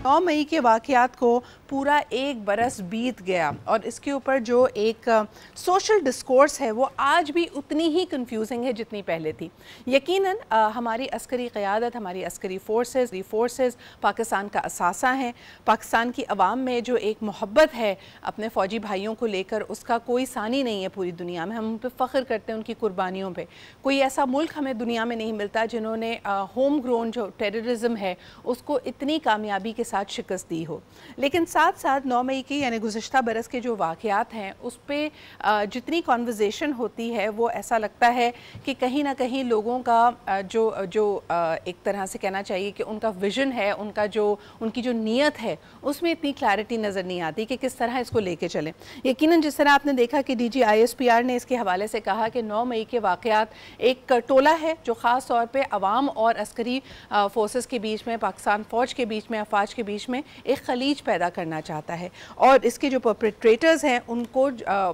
9 मई के वाक़यात को पूरा एक बरस बीत गया और इसके ऊपर जो एक सोशल डिस्कोर्स है वो आज भी उतनी ही कंफ्यूजिंग है जितनी पहले थी। यकीनन हमारी अस्करी क़यादत, हमारी अस्करी फोर्सेस पाकिस्तान का असासा हैं। पाकिस्तान की आवाम में जो एक मोहब्बत है अपने फ़ौजी भाइयों को लेकर, उसका कोई सानी नहीं है पूरी दुनिया में। हम उन पर फ़ख्र करते हैं, उनकी कुर्बानियों पर। कोई ऐसा मुल्क हमें दुनिया में नहीं मिलता जिन्होंने होम ग्रोन जो टेररिज्म है उसको इतनी कामयाबी के साथ शिकस्त दी हो। लेकिन साथ साथ 9 मई की यानी गुज़िश्ता बरस के जो वाक़यात हैं उस पर जितनी कॉन्वर्जेसन होती है वो ऐसा लगता है कि कहीं ना कहीं लोगों का जो एक तरह से कहना चाहिए कि उनका विज़न है, उनकी जो नीयत है उसमें इतनी क्लैरिटी नज़र नहीं आती कि किस तरह इसको लेके चलें। यकीनन जिस तरह आपने देखा कि DG ISPR ने इसके हवाले से कहा कि 9 मई के वाक़यात एक टोला है जो ख़ास तौर पर अवाम और अस्करी फोर्सेस के बीच में, पाकिस्तान फ़ौज के बीच में, अफवाज के बीच में एक खलीज पैदा करना चाहता है और इसके जो परपेट्रेटर्स हैं उनको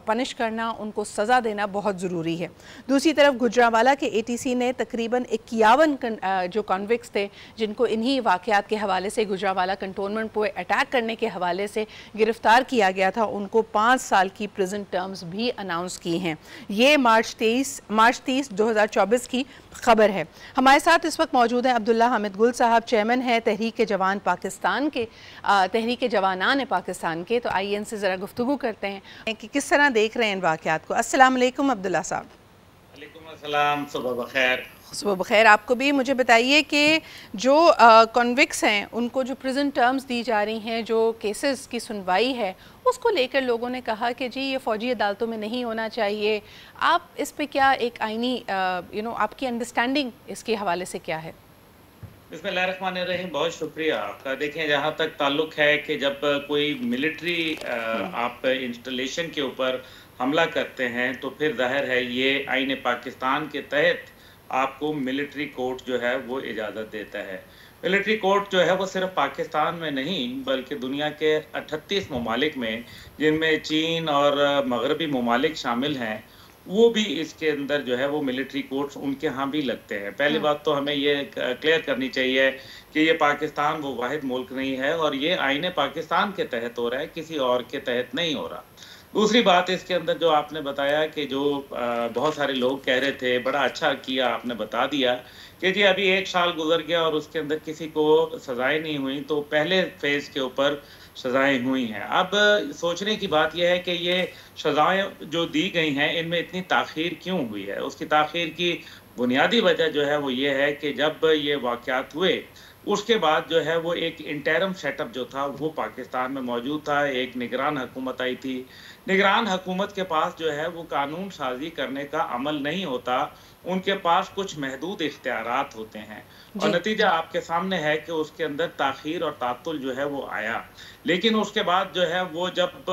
पनिश करना, उनको सज़ा देना बहुत ज़रूरी है। दूसरी तरफ गुजरांवाला के ATC ने तकरीबन 51 जो कॉन्विक्स थे जिनको इन्हीं वाक़यात के हवाले से गुजरांवाला कंटोनमेंट पर अटैक करने के हवाले से गिरफ़्तार किया गया था, उनको 5 साल की प्रिजन टर्म्स भी अनाउंस की हैं। ये मार्च 30 2024 की खबर है। हमारे साथ इस वक्त मौजूद हैं अब्दुल्ला हामिद गुल साहब, चेयरमैन है तहरीक जवान पाकिस्तान के, तहरीक जवानान पाकिस्तान के। तो आइए इनसे ज़रा गुफ्तगू करते हैं कि किस तरह देख रहे हैं इन वाक़यात को। अस्सलाम वालेकुम अब्दुल्ला साहब। वालेकुम अस्सलाम, सुबह बखैर। सुबह बखैर आपको भी। मुझे बताइए कि जो कॉन्विक्स हैं उनको जो प्रिजन टर्म्स दी जा रही हैं, जो केसेस की सुनवाई है उसको लेकर लोगों ने कहा कि जी ये फ़ौजी अदालतों में नहीं होना चाहिए। आप इस पे क्या एक आइनी आपकी अंडरस्टैंडिंग इसके हवाले से क्या है? बिस्मिल्लाहिर्रहमानिर्रहीम, बहुत शुक्रिया आपका। देखें, जहाँ तक ताल्लुक़ है कि जब कोई मिलिट्री आप इंस्टॉलेशन के ऊपर हमला करते हैं तो फिर ज़ाहिर है ये आईन पाकिस्तान के तहत आपको मिलिट्री कोर्ट जो है वो इजाज़त देता है। मिलिट्री कोर्ट जो है वो सिर्फ पाकिस्तान में नहीं बल्कि दुनिया के 38 ममालिक में, जिनमें चीन और मगरबी ममालिक शामिल हैं, वो भी इसके अंदर जो है वो मिलिट्री कोर्ट्स उनके यहाँ भी लगते हैं। पहली बात तो हमें ये क्लियर करनी चाहिए कि ये पाकिस्तान वो वाहिद मुल्क नहीं है और ये आईने पाकिस्तान के तहत हो रहा है, किसी और के तहत नहीं हो रहा। दूसरी बात इसके अंदर जो आपने बताया कि जो बहुत सारे लोग कह रहे थे, बड़ा अच्छा किया आपने बता दिया कि जी अभी 1 साल गुजर गया और उसके अंदर किसी को सजाएं नहीं हुई, तो पहले फेज़ के ऊपर सजाएं हुई हैं। अब सोचने की बात यह है कि ये सजाएं जो दी गई हैं इनमें इतनी ताख़ीर क्यों हुई है। उसकी ताख़ीर की बुनियादी वजह जो है वो ये है कि जब ये वाक़यात हुए उसके बाद जो है वो एक इंटरम सेटअप जो था वो पाकिस्तान में मौजूद था। एक निगरान हुकूमत आई थी। निगरान हुकूमत के पास जो है वो कानून साजी करने का अमल नहीं होता, उनके पास कुछ महदूद इख्तियारात होते हैं और नतीजा आपके सामने है कि उसके अंदर ताख़ीर और तातुल जो है वो आया। लेकिन उसके बाद जो है वो जब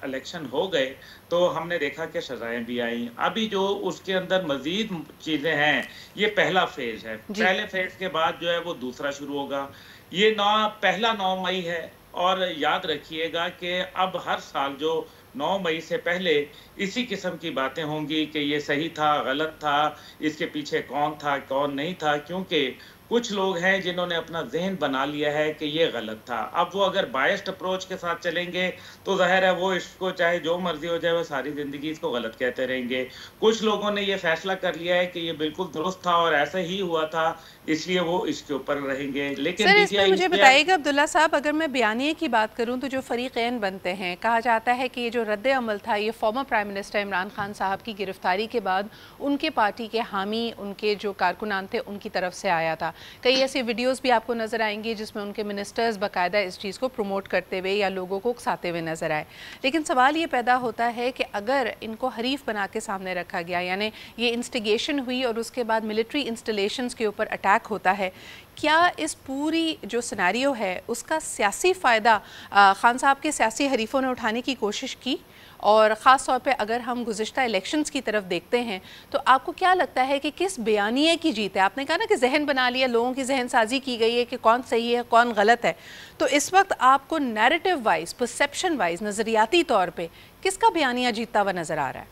इलेक्शन हो गए तो हमने देखा कि सजाएं भी आई। अभी जो उसके अंदर मज़ीद चीज़ें हैं, ये पहला फेज़ है। पहले फेज़ के बाद जो है वो दूसरा शुरू होगा। ये पहला 9 मई है और याद रखिएगा कि अब हर साल जो 9 मई से पहले इसी किस्म की बातें होंगी कि ये सही था, गलत था, इसके पीछे कौन था, कौन नहीं था, क्योंकि कुछ लोग हैं जिन्होंने अपना ज़हन बना लिया है कि ये गलत था। अब वो अगर बायस्ड अप्रोच के साथ चलेंगे तो ज़ाहिर है वो इसको चाहे जो मर्जी हो जाए वो सारी ज़िंदगी इसको गलत कहते रहेंगे। कुछ लोगों ने ये फैसला कर लिया है कि ये बिल्कुल दुरुस्त था और ऐसा ही हुआ था, इसलिए वो इसके ऊपर रहेंगे। लेकिन सर इसमें मुझे बताइएगा अब्दुल्ला साहब, अगर मैं बयानिए की बात करूं तो जो फरीक़ैन बनते हैं, कहा जाता है कि ये जो रद्द अमल था ये former prime minister Imran Khan साहब की गिरफ्तारी के बाद उनके पार्टी के हामी, उनके जो कारकुनान थे उनकी तरफ से आया था। कई ऐसी वीडियोस भी आपको नज़र आएंगी जिसमें उनके मिनिस्टर्स बाकायदा इस चीज़ को प्रमोट करते हुए या लोगों को उकसाते हुए नज़र आए। लेकिन सवाल ये पैदा होता है कि अगर इनको हरीफ बना के सामने रखा गया, यानी ये इंस्टिगेशन हुई और उसके बाद मिलिट्री इंस्टॉलेशंस के ऊपर अटैक होता है, क्या इस पूरी जो सिनेरियो है उसका सियासी फ़ायदा खान साहब के सियासी हरीफों ने उठाने की कोशिश की? और ख़ास तौर पे अगर हम गुज़िश्ता इलेक्शंस की तरफ देखते हैं तो आपको क्या लगता है कि किस बयानिए की जीत है? आपने कहा ना कि जहन बना लिया, लोगों की जहन साजी की गई है कि कौन सही है कौन गलत है, तो इस वक्त आपको नैरेटिव वाइज, परसेप्शन वाइज, नज़रियाती तौर पे किसका बयानिया जीतता हुआ नज़र आ रहा है?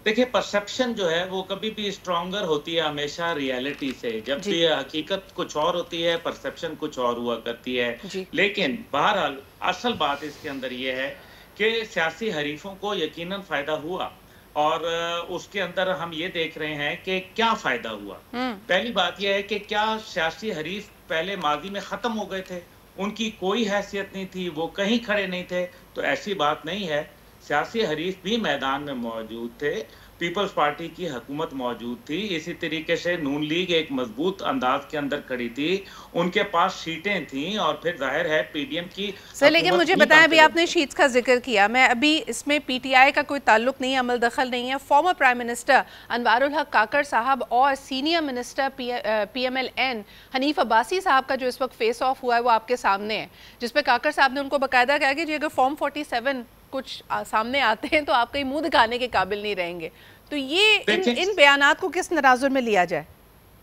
देखिए, परसेप्शन जो है वो कभी भी स्ट्रॉन्गर होती है हमेशा रियलिटी से। जब जी। भी हकीकत कुछ और होती है, परसेप्शन कुछ और हुआ करती है। जी। लेकिन बहरहाल असल बात इसके अंदर ये है कि सियासी हरीफों को यकीनन फ़ायदा हुआ, और उसके अंदर हम ये देख रहे हैं कि क्या फ़ायदा हुआ। हम्म। पहली बात ये है कि क्या सियासी हरीफ पहले माज़ी में ख़त्म हो गए थे? उनकी कोई हैसियत नहीं थी, वो कहीं खड़े नहीं थे? तो ऐसी बात नहीं है। सियासी हरीफ भी मैदान में मौजूद थे। पीपल्स पार्टी की हुकूमत मौजूद थी। इसी तरीके से नून लीग एक मजबूत अंदाज के अंदर खड़ी थी। उनके पास सीटें थीं, और फिर जाहिर है पीडीएम की सर, लेकिन हुकूमत मुझे भी बताएं, अभी आपने कॉन्फिडेंस है। शीट्स का जिक्र किया, मैं अभी इसमें पीटीआई का कोई ताल्लुक नहीं है, अमल दखल नहीं है। फॉर्मर प्राइम मिनिस्टर अनवारुल हक काकड़ साहब और सीनियर मिनिस्टर पीएमएलएन हनीफ अब्बासी साहब का जो इस वक्त फेस ऑफ हुआ है वो आपके सामने है, जिसपे काकड़ साहब ने उनको बाकायदा कहा कि जी अगर फॉर्म 47 कुछ सामने आते हैं तो आप कहीं मुंह दिखाने के काबिल नहीं रहेंगे। तो ये इन बयानात को किस तनाजुर में लिया जाए?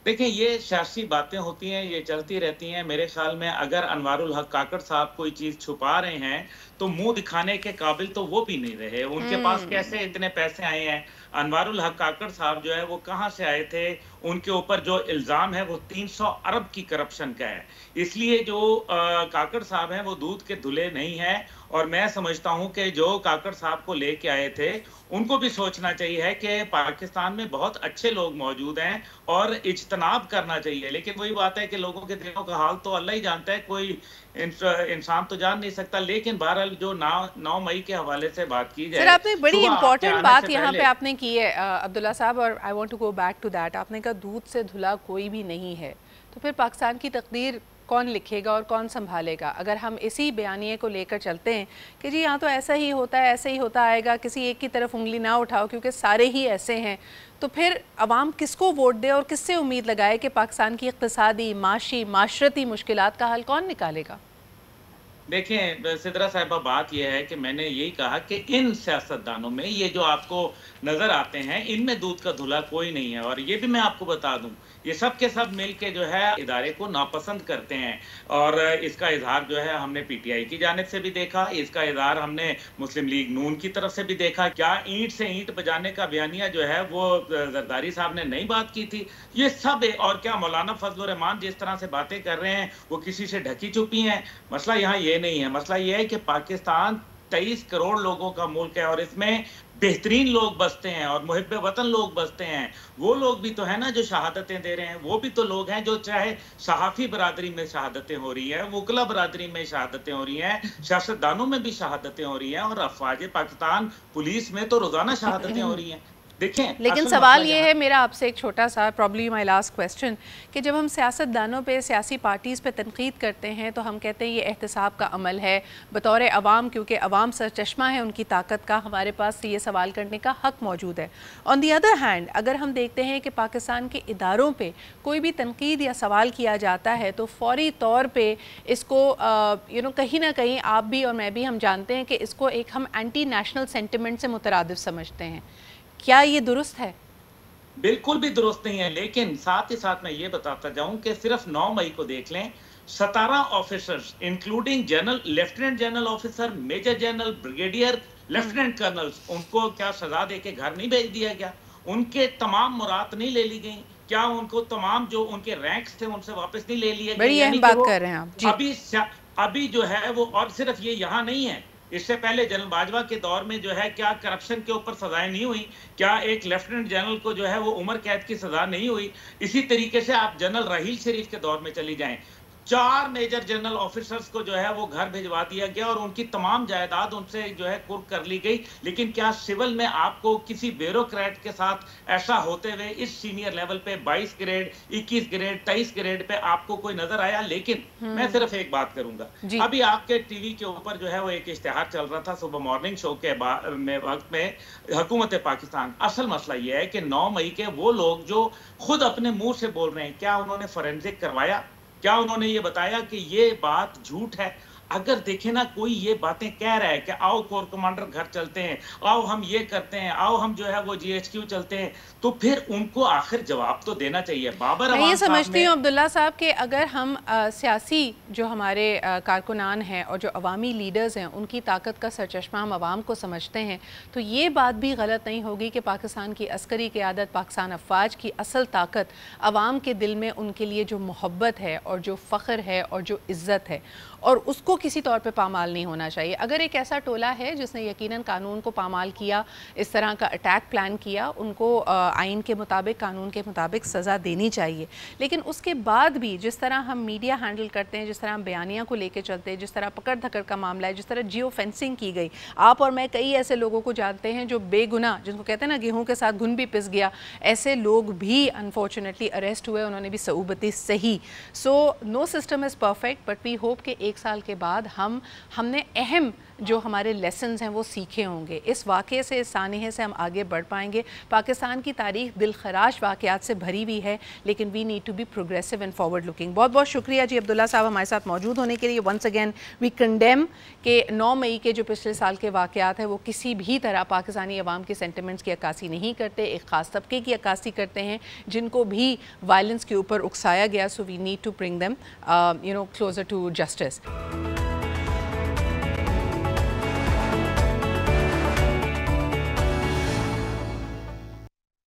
देखिए, ये सियासी बातें होती हैं, ये चलती रहती हैं। मेरे ख्याल में अगर अनवारुल हक काकड़ साहब कोई चीज़ छुपा रहे हैं, तो मुँह दिखाने के काबिल तो वो भी नहीं रहे। उनके पास कैसे इतने पैसे आए हैं? अनवारुल हक काकड़ साहब जो है वो कहाँ से आए थे? उनके ऊपर जो इल्ज़ाम है वो 300 अरब की करप्शन का है। इसलिए जो काकड़ साहब हैं वो दूध के धुले नहीं हैं, और मैं समझता हूँ कि जो काकड़ साहब को लेके आए थे, उनको भी सोचना चाहिए है कि पाकिस्तान में बहुत अच्छे लोग मौजूद हैं और इज्तनाब करना चाहिए। लेकिन वही बात है कि लोगों के दिलों का हाल तो अल्लाह ही जानता है, कोई इंसान तो जान नहीं सकता। लेकिन बहरहाल जो 9 मई के हवाले से बात की जाए, सर, आपने बड़ी इंपॉर्टेंट बात यहाँ पे पहले आपने की है अब्दुल्ला साहब, और I want to go back to that. आपने कहा दूध से धुला कोई भी नहीं है, तो फिर पाकिस्तान की तकदीर कौन लिखेगा और कौन संभालेगा? अगर हम इसी बयानिए को लेकर चलते हैं कि जी यहाँ तो ऐसा ही होता है, ऐसा ही होता आएगा, किसी एक की तरफ उंगली ना उठाओ क्योंकि सारे ही ऐसे हैं, तो फिर अवाम किसको वोट दे और किससे उम्मीद लगाए कि पाकिस्तान की इक़्तिसादी, माशी, माशरती मुश्किलात का हल कौन निकालेगा? देखें सिद्रा साहिबा, बात यह है कि मैंने यही कहा कि इन सियासतदानों में ये जो आपको नजर आते हैं, इनमें दूध का धुला कोई नहीं है। और ये भी मैं आपको बता दूं, ये सब के सब मिलके जो है इदारे को नापसंद करते हैं। और इसका इजहार जो है हमने पीटीआई की जानिब से भी देखा, इसका इजहार हमने मुस्लिम लीग नून की तरफ से भी देखा। क्या ईंट से ईंट बजाने का बयानिया जो है वो जरदारी साहब ने नई बात की थी? ये सब है। और क्या मौलाना फजल रहमान जिस तरह से बातें कर रहे हैं वो किसी से ढकी छुपी हैं? मसला यहाँ ये नहीं है। मसला ये है कि पाकिस्तान 23 करोड़ लोगों का मुल्क है, और इसमें बेहतरीन लोग बसते हैं और मुहिब्बे वतन लोग बसते हैं। वो लोग भी तो है ना जो शहादतें दे रहे हैं, वो भी तो लोग हैं जो, चाहे सहाफ़ी बरादरी में शहादतें हो रही हैं, वकला बरादरी में शहादतें हो रही हैं, सियासतदानों में भी शहादतें हो रही हैं, और अफवाज पाकिस्तान पुलिस में तो रोजाना शहादतें हो रही हैं। देखें, लेकिन सवाल ये है मेरा आपसे, एक छोटा सा, प्रॉब्ली माई लास्ट क्वेश्चन, कि जब हम सियासतदानों पे, सियासी पार्टीज़ पे तनकीद करते हैं तो हम कहते हैं ये एहतसाब का अमल है। बतौर अवाम, क्योंकि अवाम सरचश्मा है उनकी ताकत का, हमारे पास ये सवाल करने का हक़ मौजूद है। ऑन दी अदर हैंड, अगर हम देखते हैं कि पाकिस्तान के इदारों पर कोई भी तनकीद या सवाल किया जाता है तो फ़ौरी तौर पर इसको कहीं ना कहीं आप भी और मैं भी हम जानते हैं कि इसको एक हम एंटी नेशनल सेंटिमेंट से मुतरादिफ समझते हैं। क्या ये दुरुस्त है? बिल्कुल भी दुरुस्त नहीं है। लेकिन साथ ही साथ मैं ये बताता जाऊं कि सिर्फ 9 मई को देख लें, 17 officers including general, lieutenant general officer, major general, brigadier, lieutenant colonels, उनको क्या सजा देके घर नहीं भेज दिया गया? उनके तमाम मुराद नहीं ले ली गई? क्या उनको तमाम जो उनके रैंक्स थे उनसे वापस नहीं ले लिए गए? बड़ी अहम बात कर रहे हैं आप जी। अभी जो है वो, और सिर्फ ये यहाँ नहीं है, इससे पहले जनरल बाजवा के दौर में जो है क्या करप्शन के ऊपर सजाएं नहीं हुई? क्या एक लेफ्टिनेंट जनरल को जो है वो उम्र कैद की सजा नहीं हुई? इसी तरीके से आप जनरल राहील शरीफ के दौर में चली जाएं, 4 मेजर जनरल ऑफिसर्स को जो है वो घर भिजवा दिया गया और उनकी तमाम जायदाद उनसे जो है कुर्क कर ली गई। लेकिन क्या सिविल में आपको किसी ब्यूरोक्रेट के साथ ऐसा होते हुए इस सीनियर लेवल पे 22 ग्रेड, 21 ग्रेड, 23 ग्रेड पे आपको कोई नजर आया? लेकिन मैं सिर्फ एक बात करूंगा, अभी आपके टीवी के ऊपर जो है वो एक इश्तिहार चल रहा था सुबह मॉर्निंग शो के वक्त में, हुकूमत पाकिस्तान, असल मसला यह है कि 9 मई के वो लोग जो खुद अपने मुंह से बोल रहे हैं, क्या उन्होंने फोरेंसिक करवाया? क्या उन्होंने ये बताया कि ये बात झूठ है? अगर देखें ना कोई ये बातें कह रहा है कि आओ कोर कमांडर घर चलते हैं, आओ हम ये करते हैं, आओ हम जो है वो जीएचक्यू चलते हैं, तो फिर उनको आखिर जवाब तो देना चाहिए। बाबर मैं अवान ये साहब समझती ने हूँ अब्दुल्ला साहब कि अगर हम सियासी जो हमारे कारकुनान हैं और जो अवामी लीडर्स हैं उनकी ताकत का सरचश्मा हम आवाम को समझते हैं, तो ये बात भी गलत नहीं होगी कि पाकिस्तान की अस्करी क़यादत, पाकिस्तान अफवाज की असल ताकत आवाम के दिल में उनके लिए जो मोहब्बत है और जो फ़ख्र है और जो इज़्ज़त है, और उसको किसी तौर पे पामाल नहीं होना चाहिए। अगर एक ऐसा टोला है जिसने यकीनन कानून को पामाल किया, इस तरह का अटैक प्लान किया, उनको आइन के मुताबिक, कानून के मुताबिक सज़ा देनी चाहिए। लेकिन उसके बाद भी जिस तरह हम मीडिया हैंडल करते हैं, जिस तरह हम बयानिया को लेके चलते हैं, जिस तरह पकड़ धकड़ का मामला है, जिस तरह जियो फेंसिंग की गई, आप और मैं कई ऐसे लोगों को जानते हैं जो बेगुनाह, जिनको कहते हैं ना गेहूँ के साथ घुन भी पिस गया, ऐसे लोग भी अनफॉर्चुनेटली अरेस्ट हुए, उन्होंने भी सऊबती सही। So no system is perfect, but we hope कि 1 साल के बाद हमने अहम जो हमारे लेसन्स हैं वो सीखे होंगे। इस वाक़े से, इस सानहे से हम आगे बढ़ पाएंगे। पाकिस्तान की तारीख़ दिलखराश वाक़यात से भरी हुई है, लेकिन we need to be progressive and forward looking. बहुत बहुत शुक्रिया जी अब्दुल्ला साहब हमारे साथ मौजूद होने के लिए। वंस अगेन वी कंडेम के 9 मई के जो पिछले साल के वाक़यात हैं वो किसी भी तरह पाकिस्तानी अवाम के सेंटिमेंट्स की अक्कासी नहीं करते, एक ख़ास तबके की अक्कासी करते हैं जिनको भी वायलेंस के ऊपर उकसाया गया। So we need to bring them closer to justice.